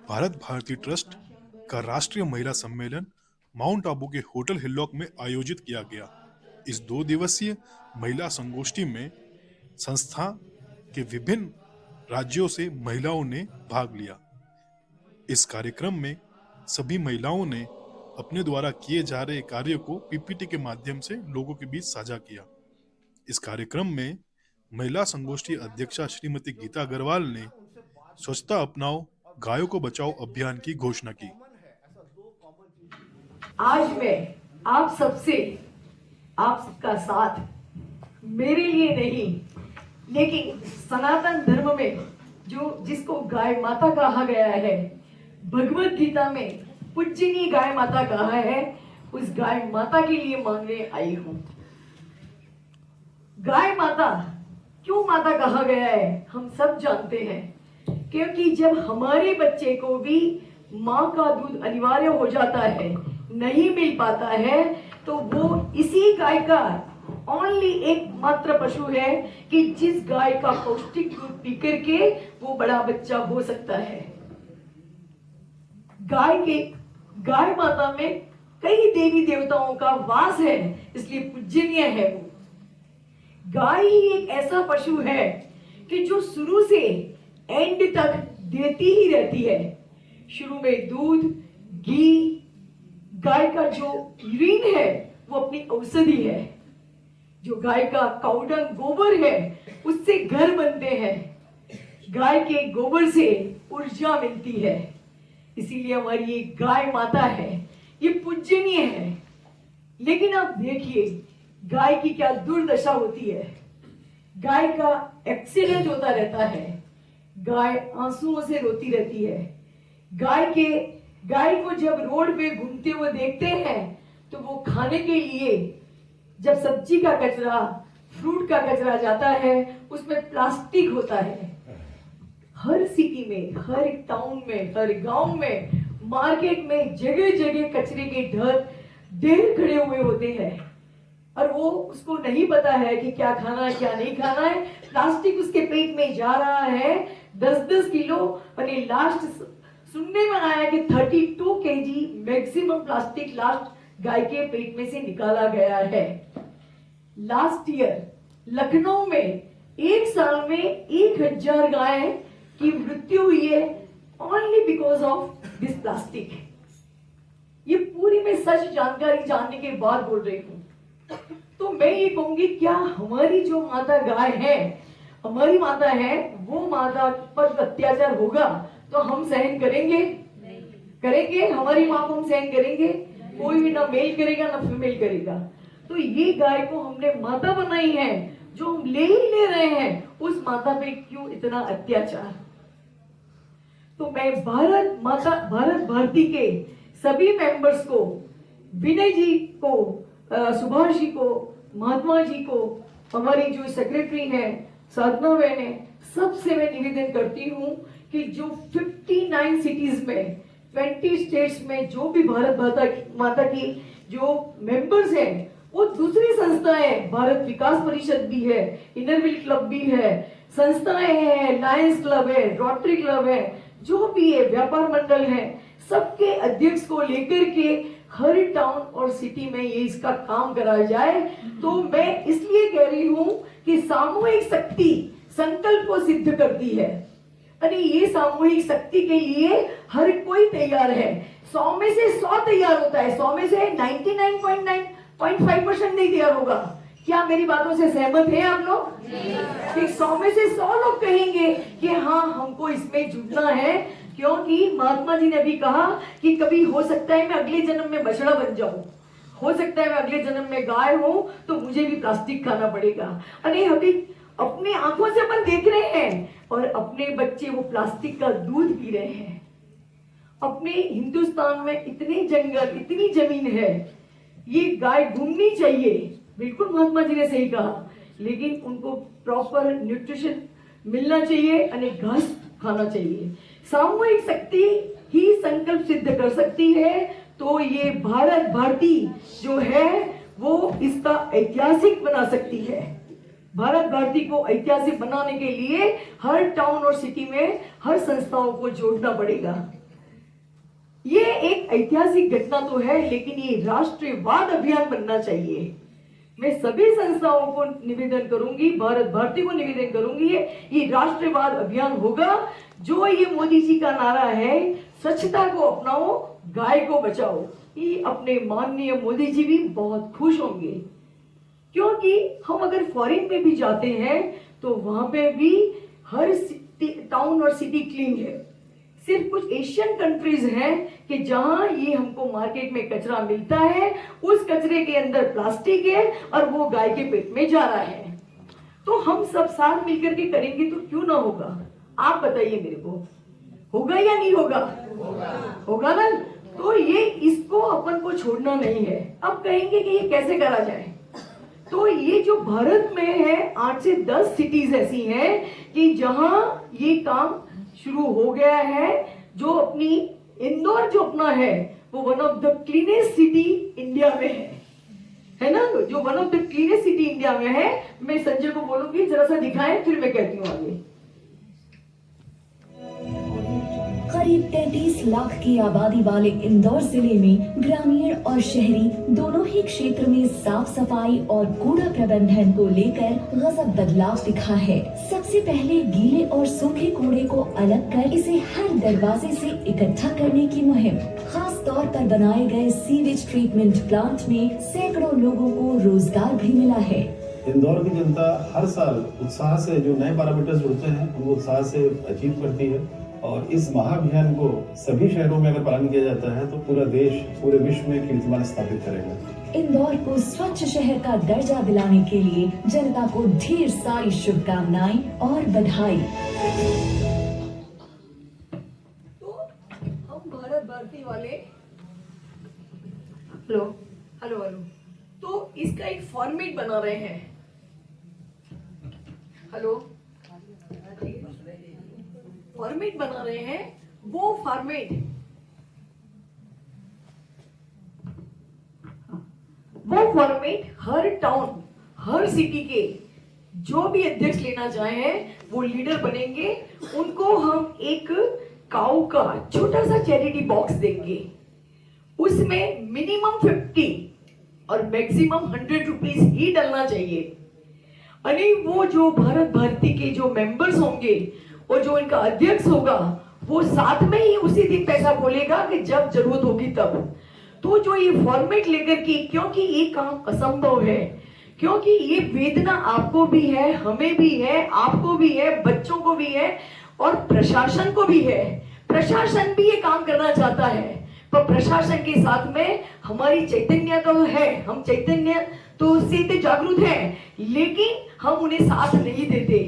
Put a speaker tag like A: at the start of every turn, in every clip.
A: Bharat Bharti trust का राष्ट्रीय महिला सम्मेलन माउंट आबू के होटल हिल्लॉक में आयोजित किया गया। इस 2 दिवसीय महिला संगोष्ठी में संस्था के विभिन्न राज्यों से महिलाओं ने भाग लिया। इस कार्यक्रम में सभी महिलाओं ने अपने द्वारा किए जा रहे कार्य को पीपीटी के माध्यम से लोगों के बीच साझा किया। इस कार्यक्रम में महिला संगोष्ठी अध्यक्षा श्रीमती गीता अग्रवाल ने स्वच्छता अपनाओ गायों को बचाओ अभियान की घोषणा की।
B: आज मैं आप सबसे आपका साथ मेरे लिए नहीं, लेकिन सनातन धर्म में जिसको गाय माता कहा गया है, भगवत गीता में पूजनीय गाय माता कहा है, उस गाय माता के लिए मांगने आई हूं। गाय माता क्यों माता कहा गया है हम सब जानते हैं, क्योंकि जब हमारे बच्चे को भी माँ का दूध अनिवार्य हो जाता है, नहीं मिल पाता है, तो वो इसी गाय का ओनली एक मात्र पशु है कि जिस गाय का पौष्टिक दूध पी करके वो बड़ा बच्चा हो सकता है। गाय माता में कई देवी देवताओं का वास है, इसलिए पूजनीय है वो। गाय ही एक ऐसा पशु है कि जो शुरू से एंड तक देती ही रहती है। शुरू में दूध, घी, गाय का जो यूरिन है वो अपनी औषधि है। जो गाय का काउडंग गोबर है उससे घर बनते हैं। गाय के गोबर से ऊर्जा मिलती है, इसीलिए हमारी ये गाय माता है, ये पूजनीय है। लेकिन आप देखिए गाय की क्या दुर्दशा होती है। गाय का एक्सीडेंट होता रहता है, गाय आंसुओं से रोती रहती है। गाय को जब रोड पे घूमते हुए देखते हैं तो वो खाने के लिए जब सब्जी का कचरा, फ्रूट का कचरा जाता है उसमें प्लास्टिक होता है। हर सिटी में, हर टाउन में, हर गांव में, मार्केट में जगह जगह कचरे के ढेर खड़े हुए होते हैं और वो उसको नहीं पता है कि क्या खाना है क्या नहीं खाना है। प्लास्टिक उसके पेट में जा रहा है 10-10 किलो, और ये लास्ट सुनने में आया कि 32 KG maximum plastic last guy के पेट में से निकाला गया है। लास्ट ईयर लखनऊ में एक साल में 1000 गाय की मृत्यु हुई है only because of this plastic. ये पूरी मैं सच जानकारी जानने के बाद बोल रही हूँ। तो मैं ये कहूंगी, क्या हमारी जो माता गाय है, हमारी माता है, वो माता पर अत्याचार होगा तो हम सहन करेंगे? करेंगे? हमारी माँ को हम सहन करेंगे? कोई भी ना मेल करेगा ना फीमेल करेगा। तो ये गाय को हमने माता बनाई है, जो हम ले ही ले रहे हैं, उस माता पे क्यों इतना अत्याचार? तो मैं भारत भारती के सभी मेंबर्स को, विनय जी को, सुभाष जी को, महात्मा जी को, हमारी जो सेक्रेटरी है साधना बहन है, सबसे मैं निवेदन करती हूँ कि जो 59 सिटीज में, 20 स्टेट्स में जो भी भारत माता की जो मेंबर्स हैं, वो दूसरी संस्थाएं, भारत विकास परिषद भी है, इनरव्हील क्लब भी है, संस्थाएं हैं, लायंस क्लब है, रोटरी क्लब है, जो भी है, व्यापार मंडल है, सबके अध्यक्ष को लेकर के हर टाउन और सिटी में ये इसका काम कराया जाए। तो मैं इसलिए कह रही हूं कि सामूहिक शक्ति संकल्प को सिद्ध करती है। अरे ये सामूहिक शक्ति के लिए हर कोई तैयार है। 100 में से 100 तैयार होता है, 100 में से 99.5% नहीं तैयार होगा। क्या मेरी बातों से सहमत हैं आप लोग? कि 100 में से 100 लोग कहेंगे कि हाँ हमको इसमें जुटना है, क्योंकि महात्मा जी ने भी कहा कि कभी हो सकता है मैं अगले जन्म में बछड़ा बन जाऊं, हो सकता है मैं अगले जन्म में गाय हूं, तो मुझे भी प्लास्टिक खाना पड़ेगा। अरे अभी अपने आंखों से अपन देख रहे हैं और अपने बच्चे वो प्लास्टिक का दूध पी रहे हैं। अपने हिंदुस्तान में इतने जंगल, इतनी जमीन है, ये गाय घूमनी चाहिए, बिल्कुल महात्मा जी ने सही कहा, लेकिन उनको प्रॉपर न्यूट्रिशन मिलना चाहिए, अनेक घास खाना चाहिए। सामूहिक शक्ति ही संकल्प सिद्ध कर सकती है। तो ये भारत भारती जो है वो इसका ऐतिहासिक बना सकती है। भारत भारती को ऐतिहासिक बनाने के लिए हर टाउन और सिटी में हर संस्थाओं को जोड़ना पड़ेगा। ये एक ऐतिहासिक घटना तो है, लेकिन ये राष्ट्रवाद अभियान बनना चाहिए। मैं सभी संस्थाओं को निवेदन करूंगी, भारत भारती को निवेदन करूंगी, ये राष्ट्रवाद अभियान होगा। जो ये मोदी जी का नारा है, स्वच्छता को अपनाओ, गाय को बचाओ, ये अपने माननीय मोदी जी भी बहुत खुश होंगे। क्योंकि हम अगर फॉरेन में भी जाते हैं तो वहां पे भी हर टाउन और सिटी क्लीन है। सिर्फ कुछ एशियन कंट्रीज हैं कि जहां ये हमको मार्केट में कचरा मिलता है, उस कचरे के अंदर प्लास्टिक है और वो गाय के पेट में जा रहा है। तो हम सब साथ मिलकर के करेंगे तो क्यों ना होगा? आप बताइए मेरे को, होगा या नहीं होगा? होगा ना। तो ये इसको अपन को छोड़ना नहीं है। अब कहेंगे कि ये कैसे करा जाए, तो ये जो भारत में है 8 से 10 सिटीज ऐसी हैं कि जहां ये काम शुरू हो गया है। जो अपनी इंदौर जो अपना है वो one of the cleanest city India में है ना, जो one of the cleanest city India में है। मैं संजय को बोलूंगी जरा सा दिखाएं, फिर मैं कहती हूँ आगे।
C: करीब 33 लाख की आबादी वाले इंदौर जिले में ग्रामीण और शहरी दोनों ही क्षेत्र में साफ सफाई और कूड़ा प्रबंधन को लेकर गजब बदलाव दिखा है। सबसे पहले गीले और सूखे कूड़े को अलग कर इसे हर दरवाजे से इकट्ठा करने की मुहिम। खास तौर पर बनाए गए सीवेज ट्रीटमेंट प्लांट में सैकड़ों लोगों को रोजगार भी मिला है।
D: इंदौर की जनता हर साल उत्साह से जो नए पैरामीटर्स जुड़ते हैं उनको उत्साह से अचीव करती है, और इस महाअभियान को सभी शहरों में अगर पालन किया जाता है तो पूरा देश पूरे विश्व में कीर्तिमान स्थापित करेगा।
C: इंदौर को स्वच्छ शहर का दर्जा दिलाने के लिए जनता को ढेर सारी शुभकामनाएं और बधाई।
B: तो हम भारत भारती वाले हेलो हेलो हेलो तो इसका एक फॉर्मेट बना रहे हैं। हेलो फॉर्मेट बना रहे हैं। वो फॉर्मेट हर टाउन हर सिटी के जो भी अध्यक्ष लेना चाहें वो लीडर बनेंगे। उनको हम एक काऊ का छोटा सा चैरिटी बॉक्स देंगे, उसमें मिनिमम 50 और मैक्सिमम 100 रुपीज ही डलना चाहिए। अरे वो जो भारत भारती के जो मेंबर्स होंगे और जो इनका अध्यक्ष होगा वो साथ में ही उसी दिन पैसा खोलेगा कि जब जरूरत होगी तब। तो जो ये फॉर्मेट लेकर के, क्योंकि ये काम असंभव है, क्योंकि ये वेदना आपको भी है, हमें भी है, आपको भी है, बच्चों को भी है और प्रशासन को भी है। प्रशासन भी ये काम करना चाहता है, पर प्रशासन के साथ में हमारी चैतन्य तो है, हम चैतन्य तो उससे तो जागरूक हैं, लेकिन हम उन्हें साथ नहीं देते।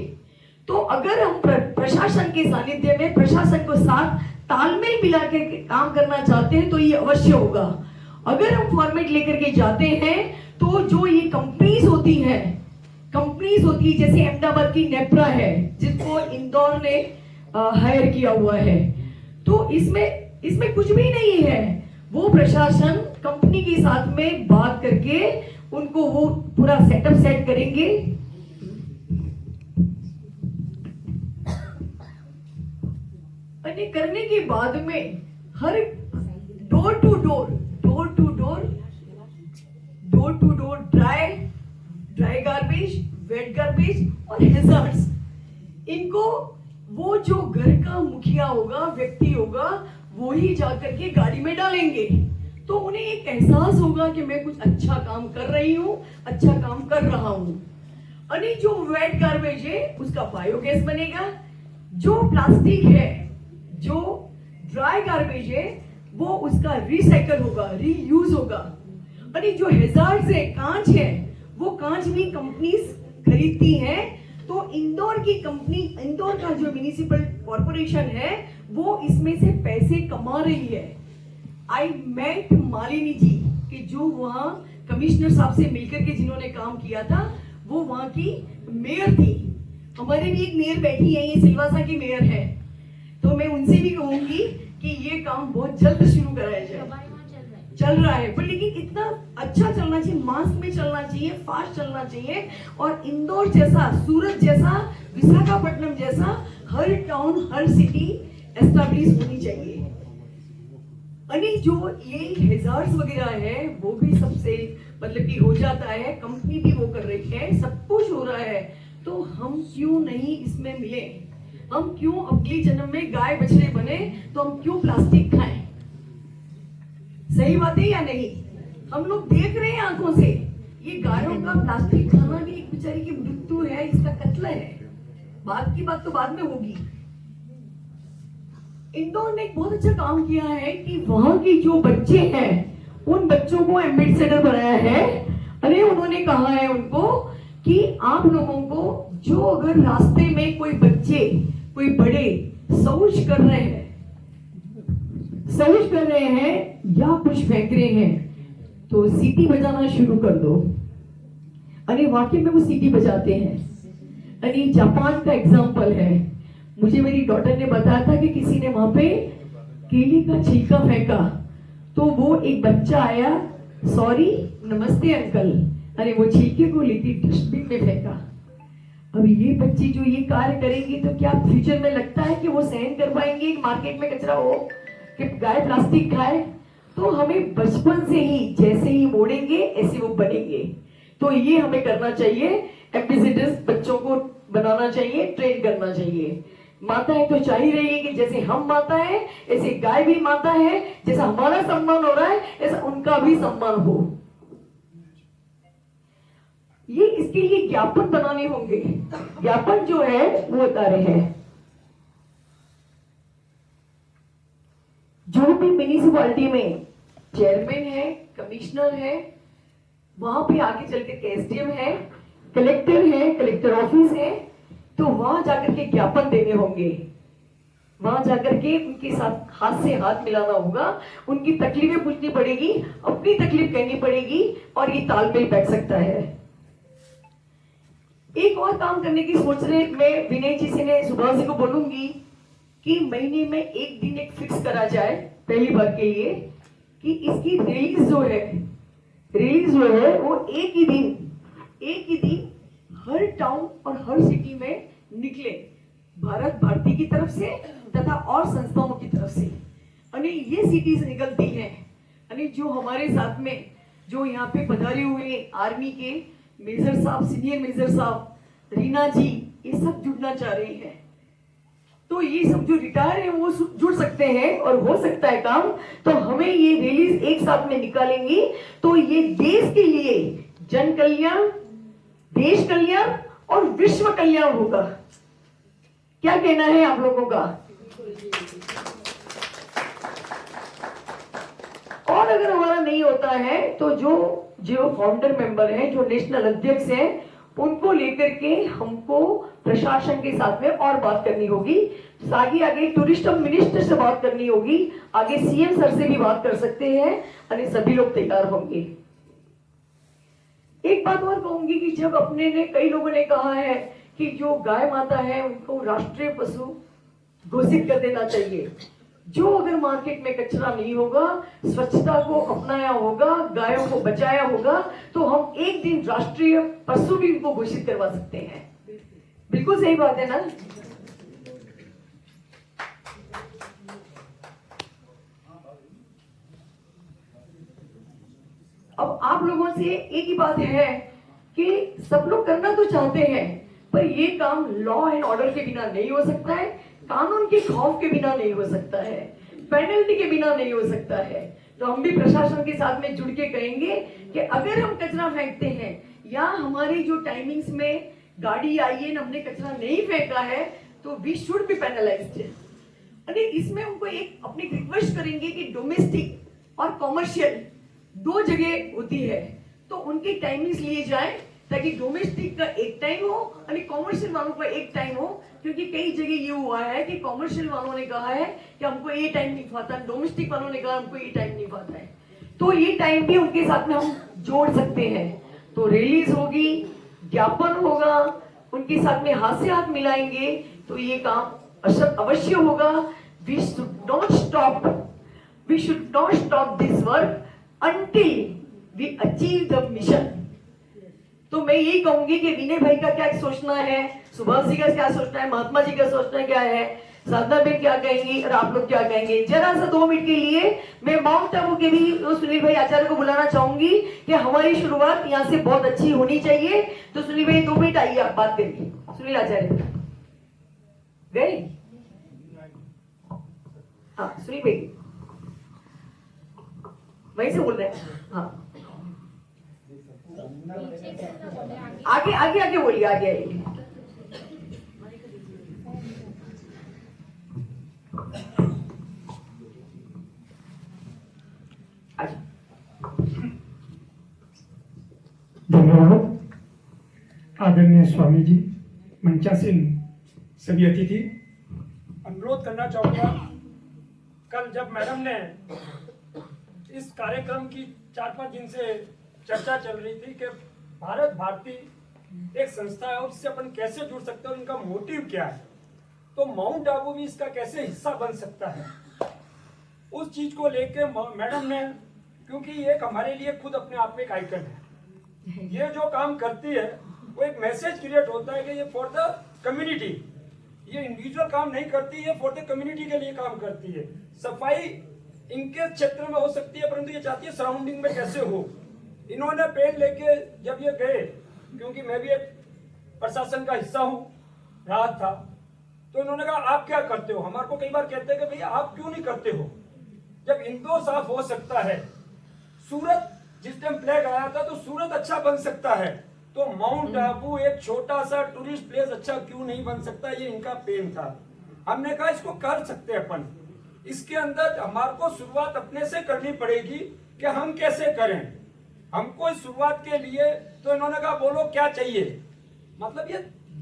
B: तो अगर हम प्रशासन के सानिध्य में प्रशासन को साथ तालमेल मिला के काम करना चाहते हैं तो ये अवश्य होगा। अगर हम फॉर्मेट लेकर के जाते हैं तो जो ये कंपनीज होती है जैसे अहमदाबाद की नेप्रा है जिसको इंदौर ने हायर किया हुआ है, तो इसमें कुछ भी नहीं है। वो प्रशासन कंपनी के साथ में बात करके उनको वो पूरा सेटअप सेट करेंगे। करने के बाद में हर door to door dry garbage, wet garbage और हैजार्ड्स, इनको वो जो घर का मुखिया होगा, व्यक्ति होगा, वो ही जाकर के गाड़ी में डालेंगे। तो उन्हें एक एहसास होगा कि मैं कुछ अच्छा काम कर रही हूँ, अच्छा काम कर रहा हूँ। और जो वेट गार्बेज है उसका बायोगैस बनेगा, जो प्लास्टिक है, जो ड्राई गार्बेज है वो उसका रिसाइकल होगा, रीयूज होगा। और जो हैजार्ड्स है, कांच है, वो कांच भी कंपनीज खरीदती हैं। तो इंदौर की कंपनी, इंदौर का जो म्युनिसिपल कॉर्पोरेशन है वो इसमें से पैसे कमा रही है। आई मेट मालिनी जी कि जो वहाँ कमिश्नर साहब से मिलकर के जिन्होंने काम किया था, वो वहाँ की मेयर थी। हमारे भी एक मेयर बैठी है, ये सिलवासा की मेयर है, तो मैं उनसे भी कहूंगी कि ये काम बहुत जल्द शुरू कराया जाए। चल रहा है, पर लेकिन इतना अच्छा चलना चाहिए, मास में चलना चाहिए, फास्ट चलना चाहिए, और इंदौर जैसा, सूरत जैसा, विशाखापट्टनम जैसा हर टाउन, हर सिटी एस्टैब्लिश होनी चाहिए। अरे जो ये हेजार्ड्स वगैरह है वो भी सबसे मतलब कि हो जाता है, कंपनी भी वो कर रही है, सब कुछ हो रहा है, तो हम क्यों नहीं इसमें मिले? हम क्यों अगले जन्म में गाय बछड़े बने तो हम क्यों प्लास्टिक खाएं? सही बात है या नहीं? हम लोग देख रहे हैं आंखों से, ये गायों का प्लास्टिक खाना भी एक बेचारी की मृत्यु है, इसका कत्ल है। बात की बात तो बाद में होगी। इंदौर ने एक बहुत अच्छा काम किया है कि वहां की जो बच्चे हैं उन बच्चों को एम्बेसडर बनाया है। अरे उन्होंने कहा है उनको कि आप लोगों को जो अगर रास्ते में कोई बच्चे, कोई बड़े शौच कर रहे हैं या कुछ फेंक रहे हैं तो सीटी बजाना शुरू कर दो। अरे वाकई में वो सीटी बजाते हैं। अरे जापान का एग्जाम्पल है, मुझे मेरी डॉटर ने बताया था कि किसी ने वहां पे केले का छिलका फेंका तो वो एक बच्चा आया, सॉरी नमस्ते अंकल, अरे वो छिलके को लेके डस्टबिन में फेंका। अब ये बच्ची जो ये कार्य करेंगी तो क्या फ्यूचर में लगता है कि वो सहन कर पाएंगे कि मार्केट में कचरा हो, कि गाय प्लास्टिक खाए? तो हमें बचपन से ही जैसे ही मोड़ेंगे ऐसे वो बनेंगे। तो ये हमें करना चाहिए, एम्बेसडर्स बच्चों को बनाना चाहिए, ट्रेन करना चाहिए। माताएं तो चाह ही रही है कि जैसे हम माता है ऐसे गाय भी माता है, जैसा हमारा सम्मान हो रहा है ऐसा उनका भी सम्मान हो। ये इसके लिए ज्ञापन बनाने होंगे। ज्ञापन जो है वो बता रहे हैं, जो भी म्युनिसिपैलिटी में चेयरमैन है, कमिश्नर है, वहां पे आगे चल के एसडीएम है, कलेक्टर ऑफिस है, तो वहां जाकर के ज्ञापन देने होंगे। वहां जाकर के उनके साथ हाथ से हाथ मिलाना होगा, उनकी तकलीफें पूछनी पड़ेगी, अपनी तकलीफ कहनी पड़ेगी, और ये तालमेल बैठ सकता है। एक और काम करने की सोच रहे, मैं विनय जी से, सुभाष जी को बोलूंगी कि महीने में एक दिन एक फिक्स करा जाए पहली बार के लिए, कि इसकी रिलीज जो है वो एक ही दिन हर टाउन और हर सिटी में निकले, भारत भारती की तरफ से तथा और संस्थाओं की तरफ से। अने ये सिटीज निकलती हैं, अने जो हमारे साथ में जो यहाँ पे पधारे हुए आर्मी के मेजर साहब, सीनियर मेजर साहब, रीना जी, ये सब जुड़ना चाह रहे हैं। तो ये सब जो रिटायर है वो जुड़ सकते हैं और हो सकता है काम। तो हमें ये रिलीज एक साथ में निकालेंगी तो ये देश के लिए जन कल्याण, देश कल्याण और विश्व कल्याण होगा। क्या कहना है आप लोगों का? और अगर हमारा नहीं होता है तो जो फाउंडर मेंबर हैं, जो नेशनल अध्यक्ष हैं, उनको लेकर के हमको प्रशासन के साथ में और बात करनी होगी। आगे टूरिज्म मिनिस्टर से बात करनी होगी, आगे सीएम सर से भी बात कर सकते हैं, और सभी लोग तैयार होंगे। एक बात और कहूंगी कि जब अपने ने, कई लोगों ने कहा है कि जो गाय माता है उनको राष्ट्रीय पशु घोषित कर देना चाहिए। जो अगर मार्केट में कचरा नहीं होगा, स्वच्छता को अपनाया होगा, गायों को बचाया होगा, तो हम एक दिन राष्ट्रीय पशु भी उनको घोषित करवा सकते हैं। बिल्कुल सही बात है ना? अब आप लोगों से एक ही बात है कि सब लोग करना तो चाहते हैं, पर ये काम लॉ एंड ऑर्डर के बिना नहीं हो सकता है, कानून के खौफ के बिना नहीं हो सकता है, पेनल्टी के बिना नहीं हो सकता है। तो हम भी प्रशासन के साथ में जुड़ के कहेंगे कि अगर हम कचरा फेंकते हैं या हमारी जो टाइमिंग्स में गाड़ी आई है, हमने कचरा नहीं फेंका है, तो वी शुड बी पेनलाइज्ड। अरे इसमें उनको एक अपनी रिक्वेस्ट करेंगे कि डोमेस्टिक और कॉमर्शियल दो जगह होती है, तो उनकी टाइमिंग्स लिए जाए, ताकि डोमेस्टिक का एक टाइम हो और कॉमर्शियल वालों का एक टाइम हो। क्योंकि कई जगह ये हुआ है कि कॉमर्शियल वालों ने कहा है कि हमको ये टाइम नहीं पाता, डोमेस्टिक वालों ने कहा हमको ये टाइम नहीं पाता है, तो ये टाइम भी उनके साथ में हम जोड़ सकते हैं। तो रिलीज होगी, ज्ञापन होगा, उनके साथ में हाथ से हाथ मिलाएंगे, तो ये काम अवश्य होगा। We should not stop this work until we achieve the mission. तो मैं यही कहूंगी कि विनय भाई का क्या सोचना है, सुभाष जी का क्या सोचना है, महात्मा जी का सोचना क्या है, साधना बेन क्या कहेंगी और आप लोग क्या कहेंगे। जरा सा 2 मिनट के लिए मैं माउंट आबू के भी सुनील भाई आचार्य को बुलाना चाहूंगी कि हमारी शुरुआत यहाँ से बहुत अच्छी होनी चाहिए। तो सुनील भाई 2 मिनट आइए, आप बात करिए। सुनील आचार्य गए? हाँ सुनील भाई वहीं से बोल रहे हैं। हाँ आगे आगे आगे बोलिए, आगे आइए।
E: धन्यवाद आदरणीय स्वामी जी, मंचासीन सभी अतिथि। अनुरोध करना चाहूंगा, कल जब मैडम ने इस कार्यक्रम की 4-5 दिन से चर्चा चल रही थी कि भारत भारती एक संस्था है और इससे अपन कैसे जुड़ सकते हैं और इनका मोटिव क्या है, तो माउंट आबू भी इसका कैसे हिस्सा बन सकता है, उस चीज को लेके मैडम ने, क्योंकि ये एक हमारे लिए खुद अपने आप में एक आइकन है, ये जो काम करती है वो एक मैसेज क्रिएट होता है कि ये फॉर द कम्युनिटी, ये इंडिविजुअल काम नहीं करती है, फॉर द कम्युनिटी के लिए काम करती है। सफाई इनके क्षेत्र में हो सकती है परंतु ये चाहती है सराउंडिंग में कैसे हो। इन्होंने पेन लेके जब ये गए, क्योंकि मैं भी एक प्रशासन का हिस्सा हूँ, राहत था, तो इन्होंने कहा आप क्या करते हो। हमारे को कई बार कहते हैं कि भैया आप क्यों नहीं करते हो, जब इंदौर साफ हो सकता है, सूरत जिस टाइम फ्लैग आया था तो सूरत अच्छा बन सकता है, तो माउंट आबू एक छोटा सा टूरिस्ट प्लेस अच्छा क्यों नहीं बन सकता, ये इनका पेन था। हमने कहा इसको कर सकते हैं अपन, इसके अंदर हमारे को शुरुआत अपने से करनी पड़ेगी कि हम कैसे करें। हमको इस शुरुआत के लिए तो इन्होंने कहा बोलो क्या चाहिए, मतलब ये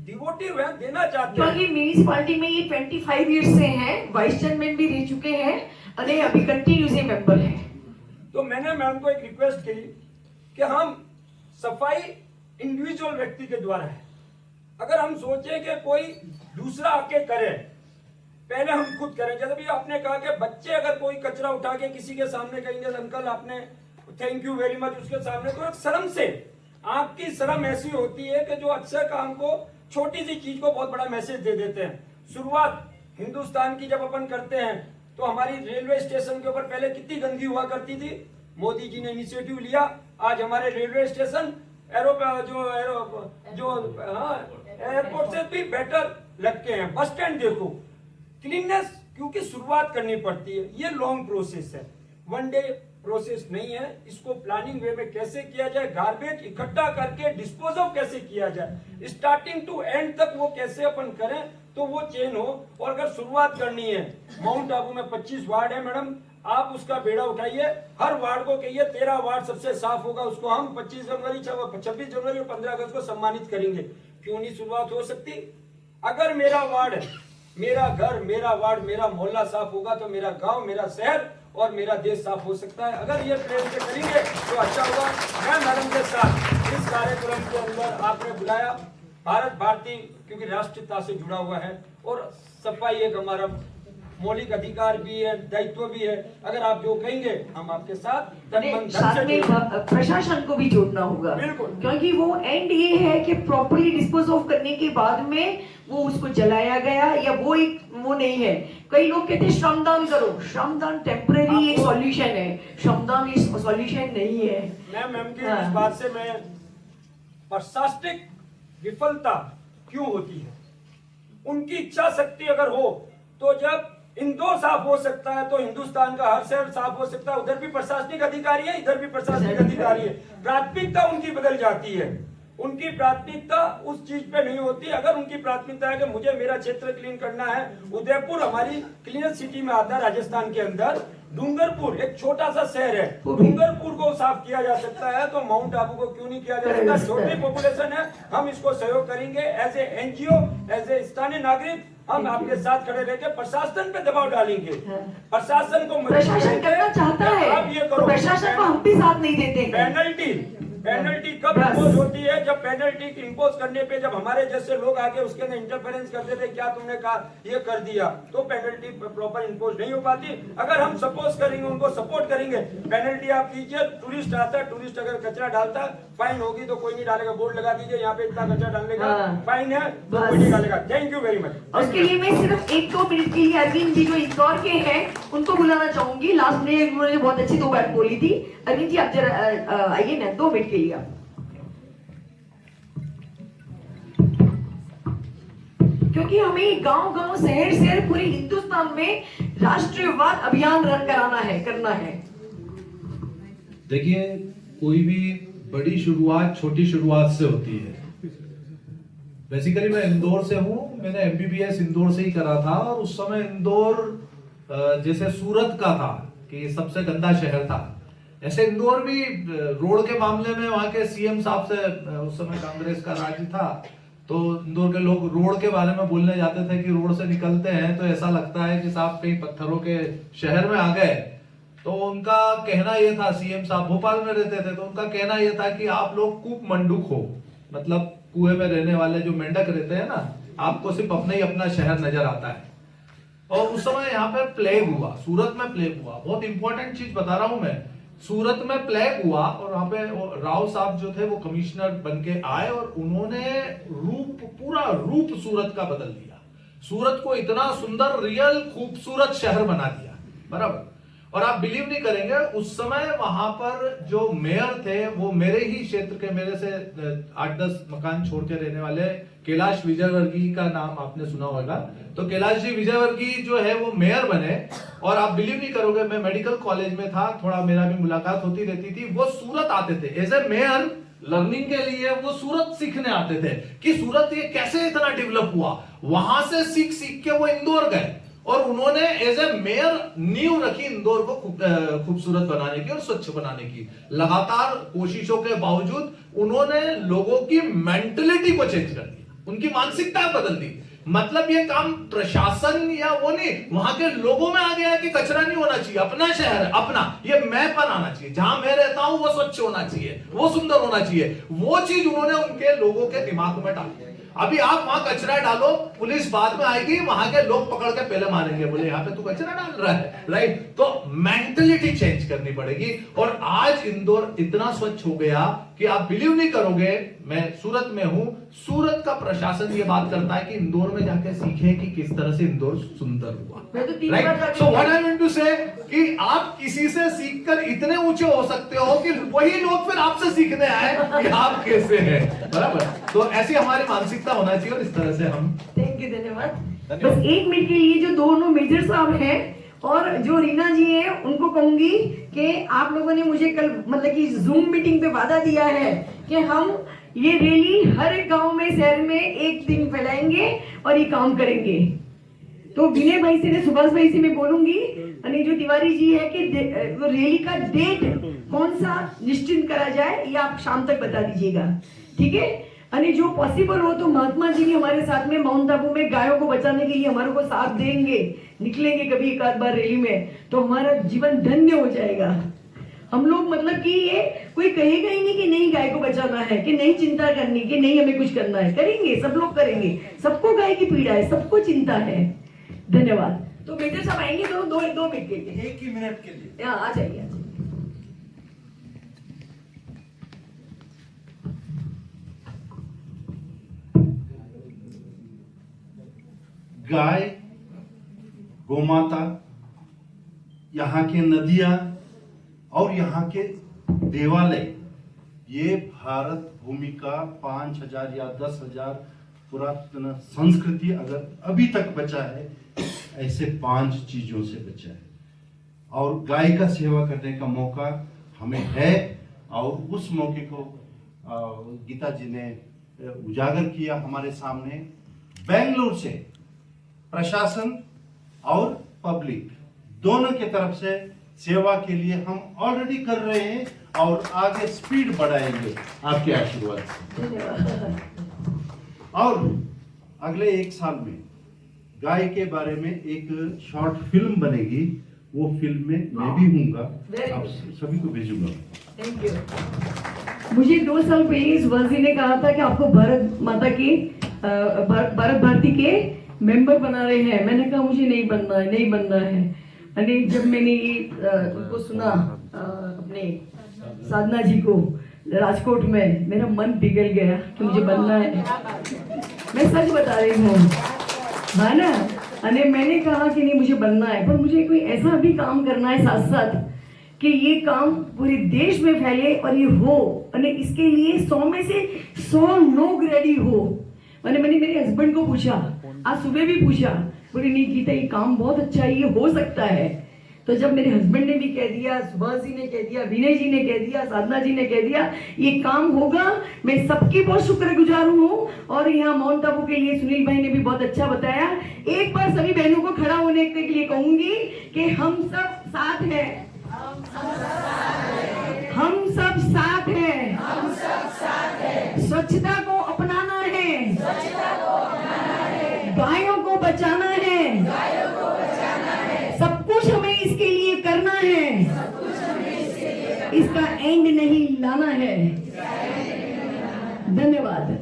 E: डिवोटिव है, देना चाहते हैं।
B: क्योंकि म्यूनिसिपालिटी में ये 25 ईयर्स से हैं, वाइस चेयरमैन भी रह चुके हैं और अभी कंटिन्यूसली मेंबर हैं।
E: तो मैंने मैम को एक रिक्वेस्ट की कि हम सफाई इंडिविजुअल व्यक्ति के द्वारा है, अगर हम सोचें कि कोई दूसरा आके करे, पहले हम खुद करें। जैसे भी आपने कहा कि बच्चे अगर कोई कचरा उठा के किसी के सामने कहेंगे अंकल आपने थैंक यू वेरी मच उसके सामने, तो एक शर्म से, आपकी शर्म ऐसी होती है कि जो अच्छे काम को, छोटी सी चीज को बहुत बड़ा मैसेज दे देते हैं। शुरुआत हिंदुस्तान की जब अपन करते हैं तो हमारी रेलवे स्टेशन के ऊपर पहले कितनी गंदगी हुआ करती थी, मोदी जी ने इनिशिएटिव लिया, आज हमारे रेलवे स्टेशन एयरपोर्ट से भी बेटर लगते हैं। बस स्टैंड देखो, क्लीननेस, क्योंकि शुरुआत करनी पड़ती है, ये लॉन्ग प्रोसेस है, 1 डे प्रोसेस नहीं है। इसको प्लानिंग वे में कैसे किया जाए, गार्बेज इकट्ठा करके डिस्पोज ऑफ कैसे किया जाए, स्टार्टिंग टू एंड तक वो कैसे अपन करें तो वो चेन हो। और अगर शुरुआत करनी है, माउंट आबू में 25 वार्ड है मैडम, आप उसका बेड़ा उठाइए, हर वार्ड को कहिए 13 वार्ड सबसे साफ होगा, उसको हम 25 जनवरी 26 जनवरी और 15 अगस्त को सम्मानित करेंगे। क्यों नहीं शुरुआत हो सकती। अगर मेरा वार्ड, मेरा घर, मेरा वार्ड, मेरा मोहल्ला साफ होगा तो मेरा गांव, मेरा शहर और मेरा देश साफ हो सकता है। अगर ये प्रेम से करेंगे तो अच्छा होगा। मैं मैडम के साथ इस कार्यक्रम के अंदर आपने बुलाया, भारत भारती क्योंकि राष्ट्रीयता से जुड़ा हुआ है और सफाई एक हमारा मौलिक अधिकार भी है, दायित्व भी है। अगर आप जो कहेंगे हम आपके साथ
B: साथ में प्रशासन को भी जोड़ना होगा,
E: बिल्कुल,
B: क्योंकि वो एंड ये है कि प्रॉपर्ली डिस्पोज ऑफ करने के बाद में वो उसको जलाया गया या वो एक वो नहीं है। कई लोग कहते हैं श्रमदान करो, श्रमदान टेम्पररी एक सॉल्यूशन है, श्रमदान सॉल्यूशन नहीं है।
E: मैम की इस बात से मैं, प्रशासनिक विफलता क्यों होती है, उनकी इच्छा शक्ति अगर हो तो जब इंदौर साफ हो सकता है तो हिंदुस्तान का हर शहर साफ हो सकता है। उधर भी प्रशासनिक अधिकारी है, इधर भी प्रशासनिक अधिकारी है, प्राथमिकता उनकी बदल जाती है। उनकी प्राथमिकता उस चीज पे नहीं होती। अगर उनकी प्राथमिकता है कि मुझे मेरा क्षेत्र क्लीन करना है, उदयपुर हमारी क्लीनेस्ट सिटी में आता है राजस्थान के अंदर, डूंगरपुर एक छोटा सा शहर है, डूंगरपुर को साफ किया जा सकता है तो माउंट आबू को क्यों नहीं किया जा सकता। छोटी पॉपुलेशन है, हम इसको सहयोग करेंगे। As a NGO, as a स्थानीय नागरिक हम आपके साथ खड़े रहकर प्रशासन पे दबाव डालेंगे। प्रशासन को
B: प्रशासन करना चाहता है,
E: आप ये करो,
B: प्रशासन को हम भी साथ नहीं देते।
E: पेनल्टी कब
B: बस।
E: इम्पोज होती है? जब पेनल्टी इम्पोज करने पे जब हमारे जैसे लोग आके उसके अंदर इंटरफेरेंस करते थे, क्या तुमने कहा ये कर दिया, तो पेनल्टी प्रॉपर इम्पोज नहीं हो पाती। अगर हम सपोज करेंगे, उनको सपोर्ट करेंगे, पेनल्टी आप कीजिए, टूरिस्ट आता है, टूरिस्ट अगर कचरा डालता है, फाइन होगी तो कोई नहीं डालेगा, बोर्ड लगा दीजिए यहाँ पे इतना कचरा डालने का फाइन है, तो
B: बस।
E: कोई नहीं डालेगा। Thank you very much.
B: उसके लिए मैं सिर्फ 1-2 मिनट के लिए अरविंद जी जो इंदौर के हैं उनको बुलाना चाहूंगी। लास्ट में उन्होंने बहुत अच्छी 2 बात बोली थी। अरविंद जी आप जरा आइए ना 2 मिनट के लिए आप। क्योंकि हमें गांव गांव शहर शहर पूरे हिंदुस्तान में राष्ट्रीयवाद अभियान रन करना है।
F: देखिए, कोई भी बड़ी शुरुआत छोटी शुरुआत से होती है। बेसिकली मैं इंदौर से हूँ, मैंने एमबीबीएस इंदौर से ही करा था, और उस समय इंदौर जैसे सूरत का था कि सबसे गंदा शहर था, ऐसे इंदौर भी रोड के मामले में वहां के सीएम साहब से, उस समय कांग्रेस का राज था, तो इंदौर के लोग रोड के बारे में बोलने जाते थे कि रोड से निकलते हैं तो ऐसा लगता है कि साहब कहीं पत्थरों के शहर में आ गए। तो उनका कहना यह था, सीएम साहब भोपाल में रहते थे, तो उनका कहना यह था कि आप लोग कूप मंडूक हो, मतलब कुएं में रहने वाले जो मेंढक रहते हैं ना, आपको सिर्फ अपना ही अपना शहर नजर आता है। और उस समय यहाँ पे प्लेग हुआ, सूरत में प्लेग हुआ। बहुत इंपॉर्टेंट चीज बता रहा हूं मैं, सूरत में प्लेग हुआ और वहां पे राव साहब जो थे वो कमिश्नर बन के आए और उन्होंने पूरा रूप सूरत का बदल दिया। सूरत को इतना सुंदर, रियल खूबसूरत शहर बना दिया, बराबर। और आप बिलीव नहीं करेंगे, उस समय वहां पर जो मेयर थे वो मेरे ही क्षेत्र के, मेरे से 8-10 मकान छोड़ के रहने वाले कैलाश विजयवर्गीय का नाम आपने सुना होगा। तो कैलाश जी विजयवर्गीय जो है वो मेयर बने, और आप बिलीव नहीं करोगे, मैं मेडिकल कॉलेज में था, थोड़ा मेरा भी मुलाकात होती रहती थी, वो सूरत आते थे एज ए मेयर लर्निंग के लिए, वो सूरत सीखने आते थे कि सूरत ये कैसे इतना डेवलप हुआ। वहां से सीख सीख के वो इंदौर गए और उन्होंने एज ए मेयर नींव रखी इंदौर को खूबसूरत बनाने की और स्वच्छ बनाने की। लगातार कोशिशों के बावजूद उन्होंने लोगों की मेंटलिटी को चेंज कर दिया, उनकी मानसिकता बदल दी। मतलब ये काम प्रशासन या वो नहीं, वहां के लोगों में आ गया कि कचरा नहीं होना चाहिए, अपना शहर अपना, ये मैंपन आना चाहिए, जहां मैं रहता हूं वो स्वच्छ होना चाहिए, वो सुंदर होना चाहिए। वो चीज उन्होंने उनके लोगों के दिमाग में डाली। अभी आप वहां कचरा डालो, पुलिस बाद में आएगी, वहां के लोग पकड़ के पहले मारेंगे, बोले यहाँ पे तू कचरा डाल रहा है, राइट। तो मेंटलिटी चेंज करनी पड़ेगी। और आज इंदौर इतना स्वच्छ हो गया कि आप बिलीव नहीं करोगे, मैं सूरत में हूं, सूरत का प्रशासन ये बात करता है कि इंदौर में जाके सीखे कि किस तरह से इंदौर सुंदर हुआ,
B: मैं तो 3 बार
F: राइट।
B: जाके
F: so what I mean to say कि आप किसी से सीखकर इतने ऊंचे हो सकते हो कि वही लोग फिर आपसे सीखने आए कि आप कैसे हैं, बराबर। तो ऐसी हमारी मानसिकता होना चाहिए और इस तरह से हम।
B: थैंक यू, धन्यवाद। बस 1 मिनट के लिए जो दोनों मेजर साहब हैं और जो रीना जी हैं उनको कहूंगी कि आप लोगों ने मुझे कल मतलब कि जूम मीटिंग पे वादा दिया है कि हम ये रैली हर एक गांव में, शहर में एक दिन फैलाएंगे और ये काम करेंगे। तो विनय भाई से, सुभाष भाई से मैं बोलूंगी, और जो तिवारी जी है कि वो रैली का डेट कौन सा निश्चित करा जाए, ये आप शाम तक बता दीजिएगा, ठीक है। और जो पॉसिबल हो तो महात्मा जी भी हमारे साथ में माउंट आबू में गायों को बचाने के लिए हमारे को साथ देंगे, निकलेंगे कभी एक आध बार रैली में, तो हमारा जीवन धन्य हो जाएगा। हम लोग मतलब कि ये कोई कहेगा ही नहीं कि नहीं गाय को बचाना है, कि नहीं चिंता करनी, कि नहीं हमें कुछ करना है, करेंगे, सब लोग करेंगे। सबको गाय की पीड़ा है, सबको चिंता है। धन्यवाद। तो मेजर साहब आएंगे दो मिनट के लिए,
G: 1 ही मिनट के लिए।
B: हाँ, आ जाइए।
G: गाय, गोमाता, यहाँ के नदियां और यहाँ के देवालय, ये भारत भूमि का 5000 या 10,000 पुरातन संस्कृति अगर अभी तक बचा है, ऐसे 5 चीजों से बचा है। और गाय का सेवा करने का मौका हमें है, और उस मौके को गीता जी ने उजागर किया हमारे सामने। बेंगलुरु से प्रशासन और पब्लिक दोनों के तरफ से सेवा के लिए हम ऑलरेडी कर रहे हैं और आगे स्पीड बढ़ाएंगे आपके आशीर्वाद से। और अगले 1 साल में गाय के बारे में एक शॉर्ट फिल्म बनेगी, वो फिल्म में मैं भी हूँगा,
B: Very
G: आप
B: good.
G: सभी को भेजूंगा।
B: Thank you. मुझे 2 साल पहले इस वर्जी ने कहा था कि आपको भारत माता की भारत भारती के मेंबर बना रहे हैं। मैंने कहा मुझे नहीं बनना है, नहीं बनना है। अरे जब मैंने ये उनको सुना अपने साधना जी को राजकोट में, मेरा मन पिघल गया कि मुझे बनना है। मैं सच बता रही हूँ, है ना। अरे मैंने कहा कि नहीं मुझे बनना है, पर मुझे कोई ऐसा भी काम करना है साथ साथ कि ये काम पूरे देश में फैले और ये हो, और इसके लिए 100 में से 100 लोग रेडी हो। मैंने मेरे हस्बैंड को पूछा, आज सुबह भी पूछा, बोले नहीं गीता ये काम बहुत अच्छा है, ये हो सकता है। तो जब मेरे हस्बैंड ने भी कह दिया, सुभाष जी ने कह दिया, विनय जी ने कह दिया, साधना जी ने कह दिया ये काम होगा, मैं सबकी बहुत शुक्रगुजार हूँ। और यहाँ माउंट आबू के लिए सुनील भाई ने भी बहुत अच्छा बताया। एक बार सभी बहनों को खड़ा होने के लिए कहूंगी कि हम सब साथ हैं, हम सब साथ हैं, स्वच्छता को अपनाना है, गायों को बचाना है, सब कुछ हमें इसके लिए करना है, इसका एंड नहीं लाना है। धन्यवाद।